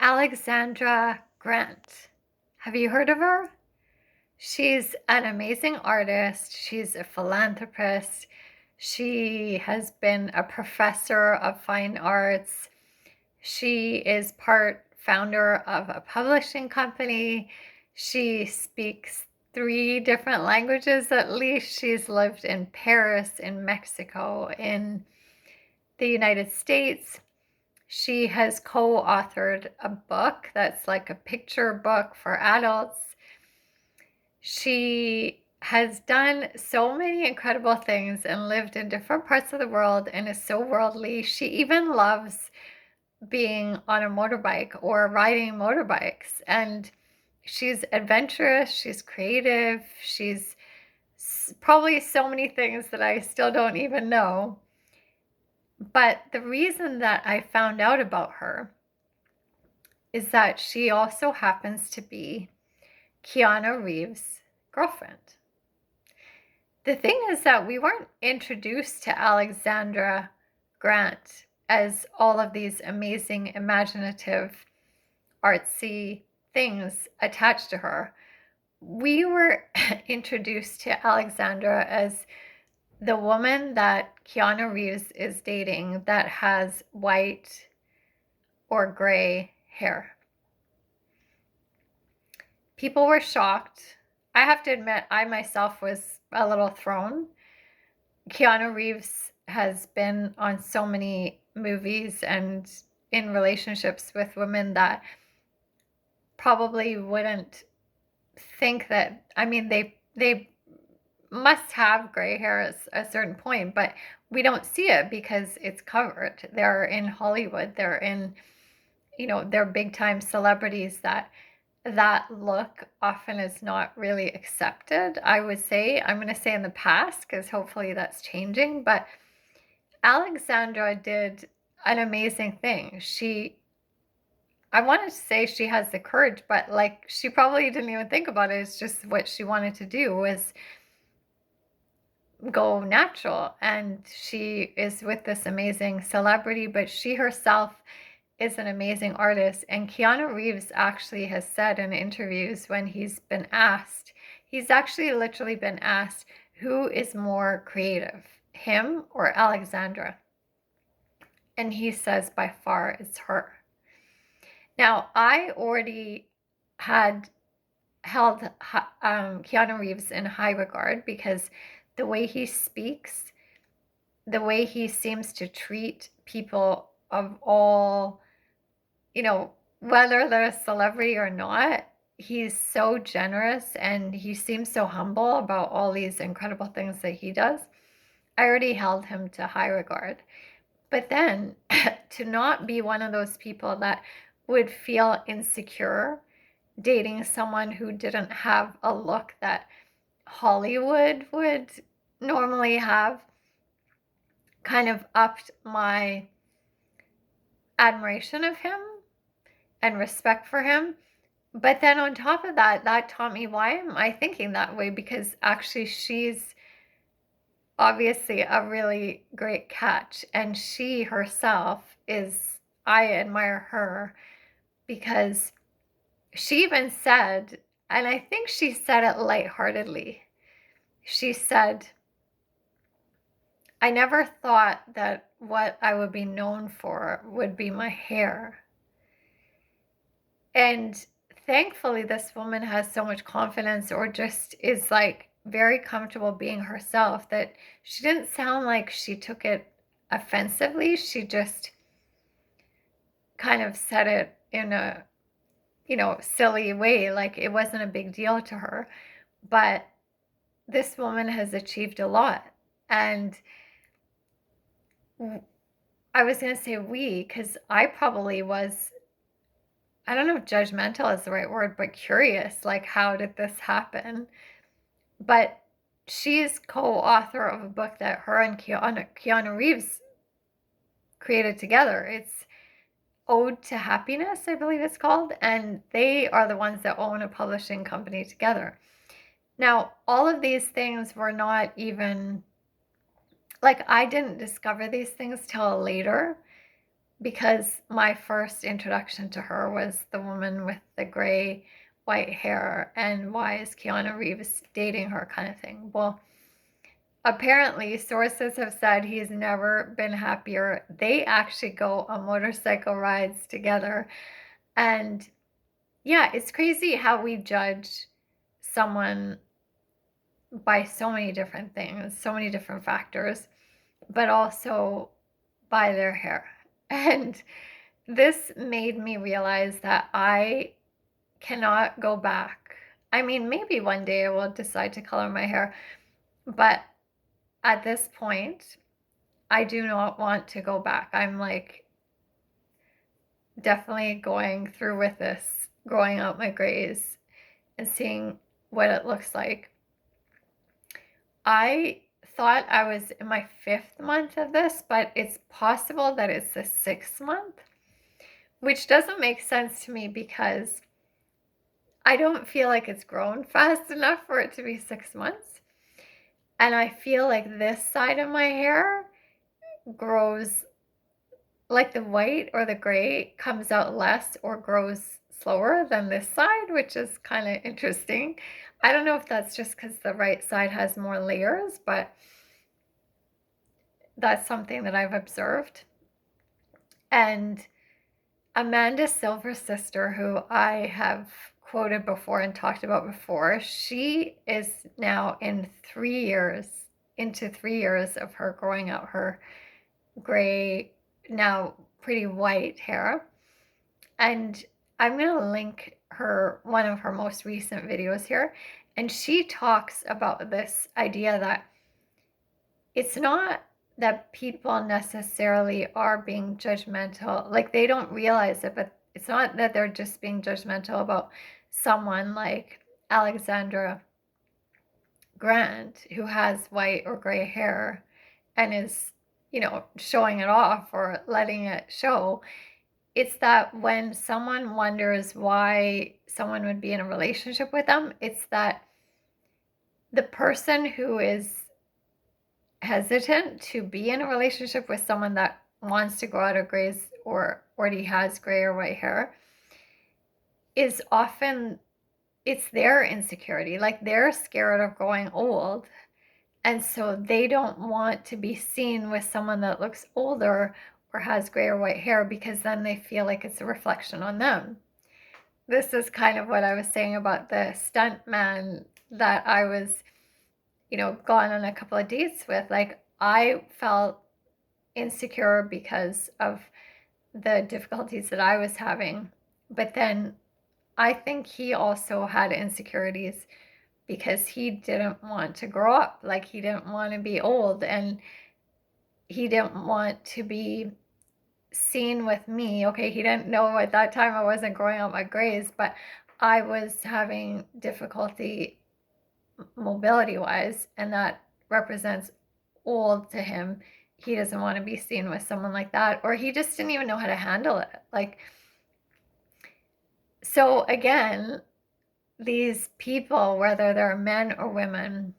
Alexandra Grant. Have you heard of her? She's an amazing artist. She's a philanthropist. She has been a professor of fine arts. She is part founder of a publishing company. She speaks three different languages at least. She's lived in Paris, in Mexico, in the United States. She has co-authored a book that's like a picture book for adults. She has done so many incredible things and lived in different parts of the world and is so worldly. She even loves being on a motorbike or riding motorbikes. And she's adventurous, she's creative, she's probably so many things that I still don't even know. But the reason that I found out about her is that she also happens to be Keanu Reeves' girlfriend. The thing is that we weren't introduced to Alexandra Grant as all of these amazing, imaginative, artsy things attached to her. We were introduced to Alexandra as the woman that Keanu Reeves is dating that has white or gray hair. People were shocked. I have to admit, I myself was a little thrown. Keanu Reeves has been on so many movies and in relationships with women that probably wouldn't think that, I mean, they must have gray hair at a certain point, but we don't see it because it's covered. They're in Hollywood. They're in, they're big time celebrities that look often is not really accepted. I'm going to say in the past, because hopefully that's changing, but Alexandra did an amazing thing. I wanted to say she has the courage, but like she probably didn't even think about it. It's just what she wanted to do was go natural. And she is with this amazing celebrity, but she herself is an amazing artist. And Keanu Reeves actually has said in interviews when he's actually literally been asked, who is more creative, him or Alexandra? And he says by far it's her. Now, I already had held Keanu Reeves in high regard because the way he speaks, the way he seems to treat people of all, whether they're a celebrity or not, he's so generous and he seems so humble about all these incredible things that he does. I already held him to high regard. But then to not be one of those people that would feel insecure dating someone who didn't have a look that Hollywood would normally have kind of upped my admiration of him and respect for him. But then on top of that, that taught me, why am I thinking that way? Because actually she's obviously a really great catch. And she herself I admire her because she even said, and I think she said it lightheartedly, she said, I never thought that what I would be known for would be my hair. And thankfully, this woman has so much confidence, or just is like very comfortable being herself, that she didn't sound like she took it offensively. She just kind of said it in a, silly way, like it wasn't a big deal to her. But this woman has achieved a lot. And I was going to say we, because I probably was, I don't know if judgmental is the right word, but curious, like, how did this happen? But she's co-author of a book that her and Keanu Reeves created together. It's Ode to Happiness, I believe it's called, and they are the ones that own a publishing company together. Now, all of these things were not even, like, I didn't discover these things till later. because my first introduction to her was the woman with the gray white hair and why is Keanu Reeves dating her kind of thing. Well, apparently sources have said he's never been happier. They actually go on motorcycle rides together. And yeah, it's crazy how we judge someone by so many different things, so many different factors, but also by their hair. And this made me realize that I cannot go back. I mean, maybe one day I will decide to color my hair, but at this point, I do not want to go back. I'm like definitely going through with this, growing out my grays and seeing what it looks like. I thought I was in my 5th month of this, but it's possible that it's the 6th month, which doesn't make sense to me because I don't feel like it's grown fast enough for it to be 6 months. And I feel like this side of my hair grows, like the white or the gray comes out less or grows slower than this side, which is kind of interesting. I don't know if that's just because the right side has more layers, but that's something that I've observed. And Amanda Silver's sister, who I have quoted before and talked about before, she is now in 3 years, into 3 years of her growing out her gray, now pretty white hair. And I'm going to link her, one of her most recent videos here. And she talks about this idea that it's not that people necessarily are being judgmental. Like they don't realize it, but it's not that they're just being judgmental about someone like Alexandra Grant, who has white or gray hair and is, showing it off or letting it show. It's that when someone wonders why someone would be in a relationship with them, it's that the person who is hesitant to be in a relationship with someone that wants to grow out of grays or already has gray or white hair is often, it's their insecurity. Like they're scared of growing old. And so they don't want to be seen with someone that looks older or has gray or white hair because then they feel like it's a reflection on them. This is kind of what I was saying about the stunt man that I was, gone on a couple of dates with. Like I felt insecure because of the difficulties that I was having. But then I think he also had insecurities because he didn't want to grow up. Like he didn't want to be old and he didn't want to be seen with me. Okay, he didn't know at that time I wasn't growing out my grays, but I was having difficulty mobility wise, and that represents old to him. He doesn't want to be seen with someone like that, or he just didn't even know how to handle it. Like, so again, these people, whether they're men or women,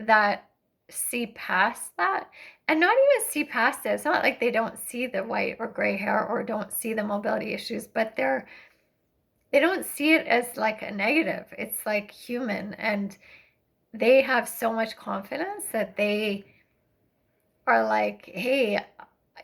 that see past that, and not even see past it. It's not like they don't see the white or gray hair or don't see the mobility issues, but they don't see it as like a negative. It's like human, and they have so much confidence that they are like, hey,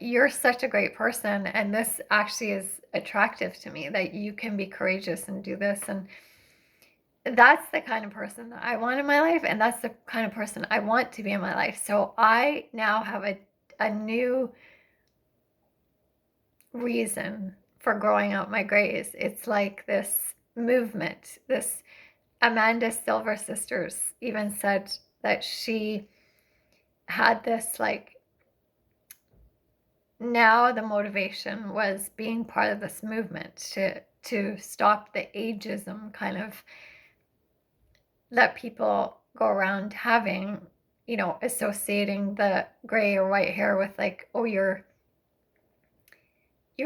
you're such a great person, and this actually is attractive to me, that you can be courageous and do this. And that's the kind of person that I want in my life, and that's the kind of person I want to be in my life. So I now have a new reason for growing out my grays. It's like this movement. This Amanda Silver Sisters even said that she had this, like, now the motivation was being part of this movement to stop the ageism kind of that people go around having, associating the gray or white hair with like, oh, you're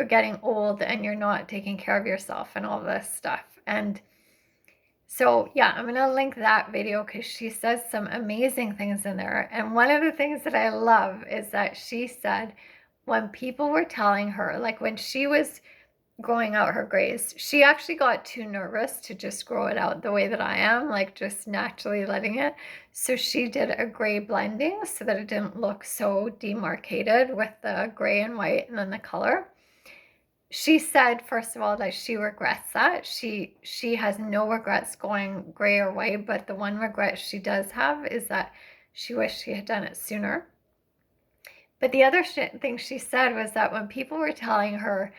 getting old and you're not taking care of yourself and all this stuff. And so yeah, I'm gonna link that video because she says some amazing things in there. And one of the things that I love is that she said, when people were telling her, like when she was growing out her grays, she actually got too nervous to just grow it out the way that I am, like just naturally letting it. So she did a gray blending so that it didn't look so demarcated with the gray and white and then the color. She said, first of all, that she regrets that. She has no regrets going gray or white, but the one regret she does have is that she wished she had done it sooner. But the other thing she said was that when people were telling her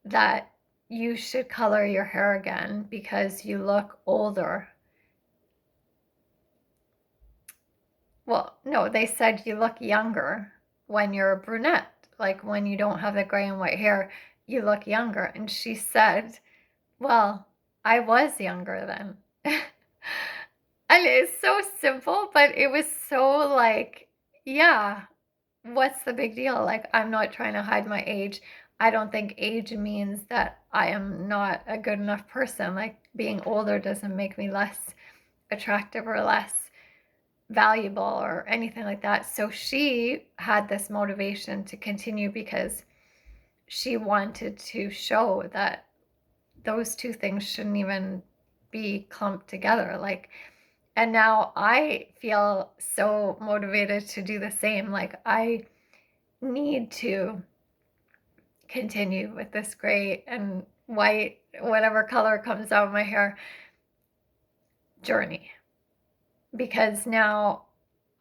that you should color your hair again because you look older. Well, no, they said you look younger when you're a brunette. Like when you don't have the gray and white hair, you look younger. And she said, well, I was younger then. And it's so simple, but it was so like, yeah, what's the big deal? Like, I'm not trying to hide my age. I don't think age means that I am not a good enough person. Like, being older doesn't make me less attractive or less valuable or anything like that. So she had this motivation to continue because she wanted to show that those two things shouldn't even be clumped together. Like, and now I feel so motivated to do the same. Like, I need to continue with this gray and white, whatever color comes out of my hair, journey, because now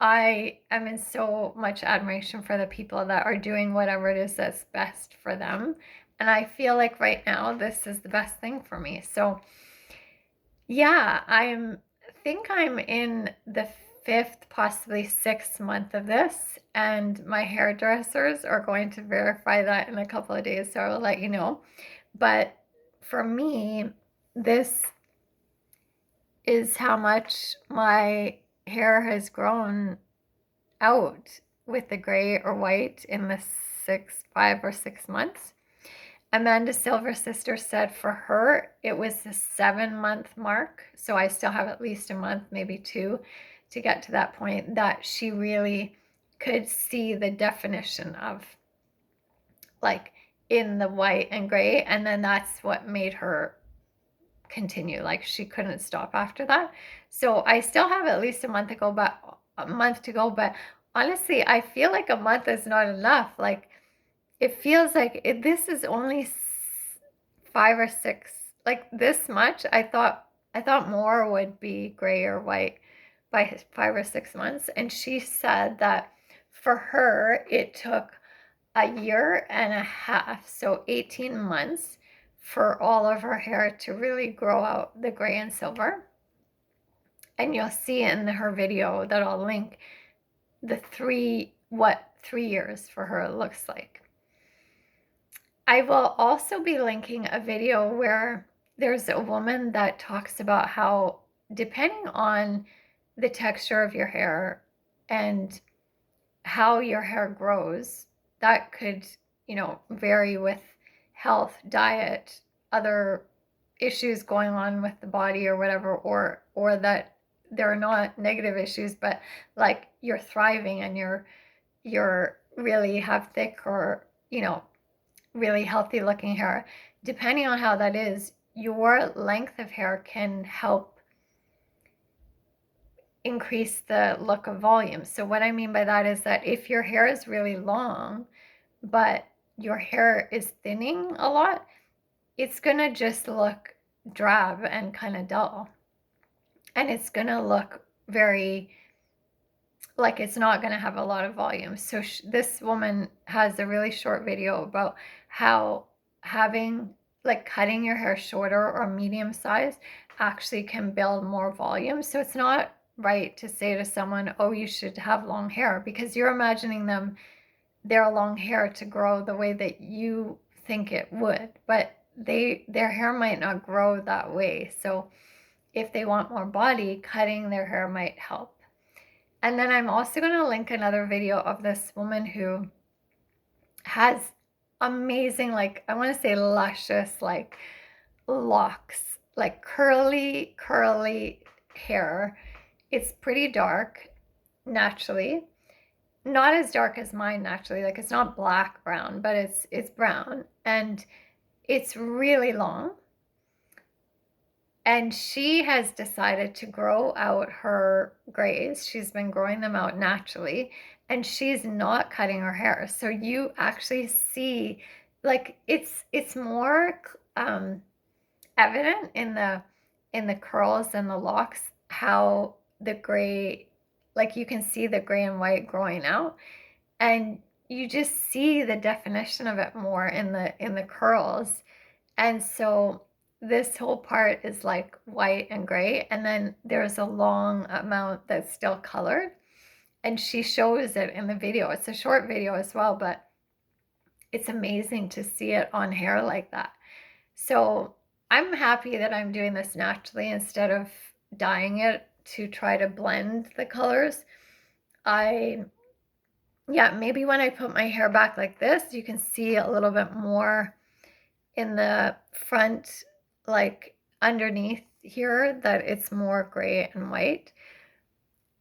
I am in so much admiration for the people that are doing whatever it is that's best for them. And I feel like right now this is the best thing for me. So yeah, think I'm in the 5th, possibly 6th month of this, and my hairdressers are going to verify that in a couple of days, so I'll let you know. But for me, this is how much my hair has grown out with the gray or white in the 5 or 6 months. Amanda Silver's sister said for her, it was the 7-month mark. So I still have at least a month, maybe 2, to get to that point that she really could see the definition of, like, in the white and gray. And then that's what made her continue. Like, she couldn't stop after that. So I still have at least a month to go, but honestly, I feel like a month is not enough. Like, it feels like this is only 5 or 6, like this much. I thought more would be gray or white by 5 or 6 months. And she said that for her, it took a year and a half, so 18 months, for all of her hair to really grow out the gray and silver. And you'll see in her video that I'll link what 3 years for her looks like. I will also be linking a video where there's a woman that talks about how, depending on the texture of your hair and how your hair grows, that could, vary with health, diet, other issues going on with the body or whatever, or that they're not negative issues, but like you're thriving and you're really have thick or, really healthy looking hair. Depending on how that is, your length of hair can help increase the look of volume. So what I mean by that is that if your hair is really long, but your hair is thinning a lot, it's gonna just look drab and kind of dull. And it's gonna look very, like, it's not gonna have a lot of volume. So this woman has a really short video about how having, like, cutting your hair shorter or medium size actually can build more volume. So it's not right to say to someone, oh, you should have long hair, because you're imagining their long hair to grow the way that you think it would, but their hair might not grow that way. So if they want more body, cutting their hair might help. And then I'm also going to link another video of this woman who has amazing, like, I want to say luscious, like, locks, like curly hair. It's pretty dark naturally. not as dark as mine actually. Like it's not black brown, but it's brown and it's really long. And she has decided to grow out her grays. She's been growing them out naturally, and she's not cutting her hair. So you actually see, like it's more evident in the curls and the locks how the gray, like you can see the gray and white growing out, and you just see the definition of it more in the curls. And so this whole part is like white and gray, and then there's a long amount that's still colored. And she shows it in the video. It's a short video as well, but it's amazing to see it on hair like that. So I'm happy that I'm doing this naturally instead of dyeing it to try to blend the colors. I, yeah, maybe when I put my hair back like this, you can see a little bit more in the front, like underneath here, that it's more gray and white.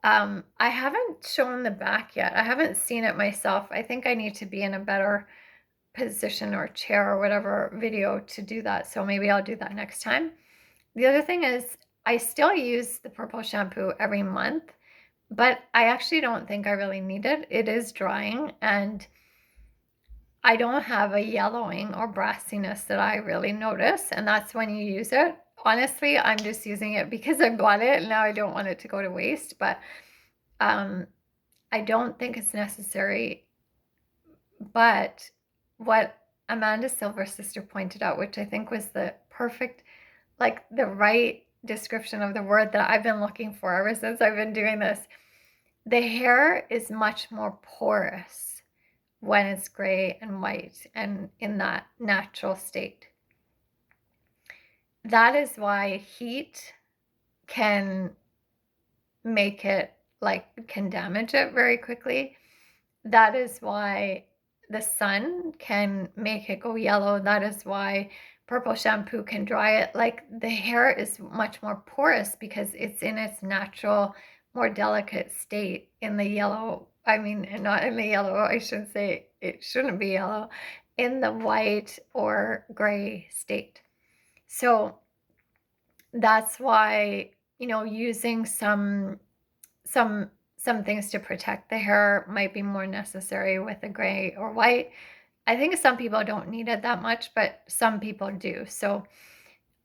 I haven't shown the back yet. I haven't seen it myself. I think I need to be in a better position or chair or whatever video to do that. So maybe I'll do that next time. The other thing is I still use the purple shampoo every month, but I actually don't think I really need it. It is drying and I don't have a yellowing or brassiness that I really notice, and that's when you use it. Honestly, I'm just using it because I bought it and now I don't want it to go to waste, but um, I don't think it's necessary. But what Amanda Silver's sister pointed out, which I think was the perfect, like the right description of the word that I've been looking for ever since I've been doing this, the hair is much more porous when it's gray and white and in that natural state. That is why heat can make it, like, can damage it very quickly. That is why the sun can make it go yellow. That is why purple shampoo can dry it. Like the hair is much more porous because it's in its natural, more delicate state in the yellow. I mean, not in the yellow, I shouldn't say it shouldn't be yellow, in the white or gray state. So that's why, you know, using some things to protect the hair might be more necessary with the gray or white. I think some people don't need it that much, but some people do. So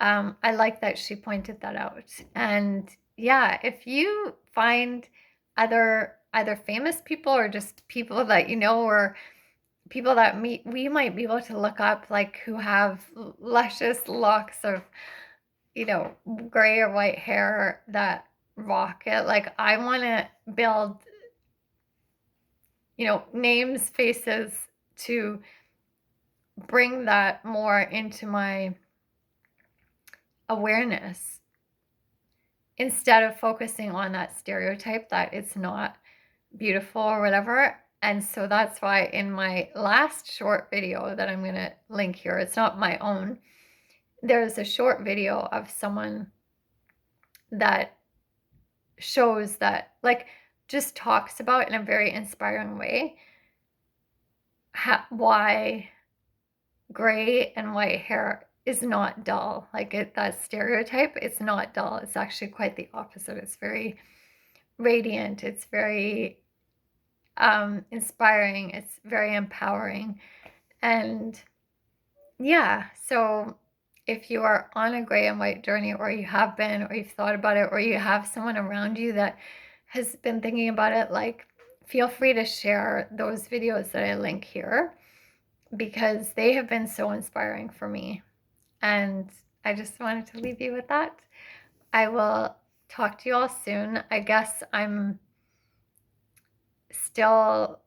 I like that she pointed that out. And yeah, if you find other either famous people or just people that you know, or people that we might be able to look up, like who have luscious locks of, you know, gray or white hair that rock it. Like I want to build, you know, names, faces to bring that more into my awareness instead of focusing on that stereotype that it's not beautiful or whatever. And so that's why in my last short video that I'm going to link here, it's not my own, there's a short video of someone that shows that, like, just talks about in a very inspiring way why gray and white hair is not dull. Like that stereotype, it's not dull. It's actually quite the opposite. It's very radiant. It's very inspiring. It's very empowering. And yeah, so if you are on a gray and white journey, or you have been, or you've thought about it, or you have someone around you that has been thinking about it, like, feel free to share those videos that I link here because they have been so inspiring for me. And I just wanted to leave you with that. I will talk to you all soon. I guess I'm still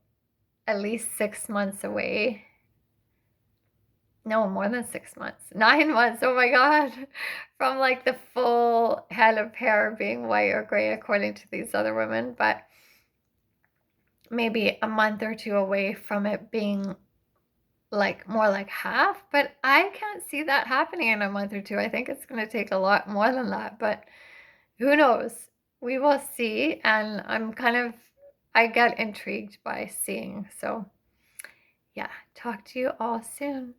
at least 6 months away. No, more than 6 months. 9 months, oh my God, from like the full head of hair being white or gray according to these other women, but maybe a month or two away from it being like more like half. But I can't see that happening in a month or two. I think it's going to take a lot more than that, but who knows? We will see. And I'm kind of I get intrigued by seeing. So, yeah, talk to you all soon.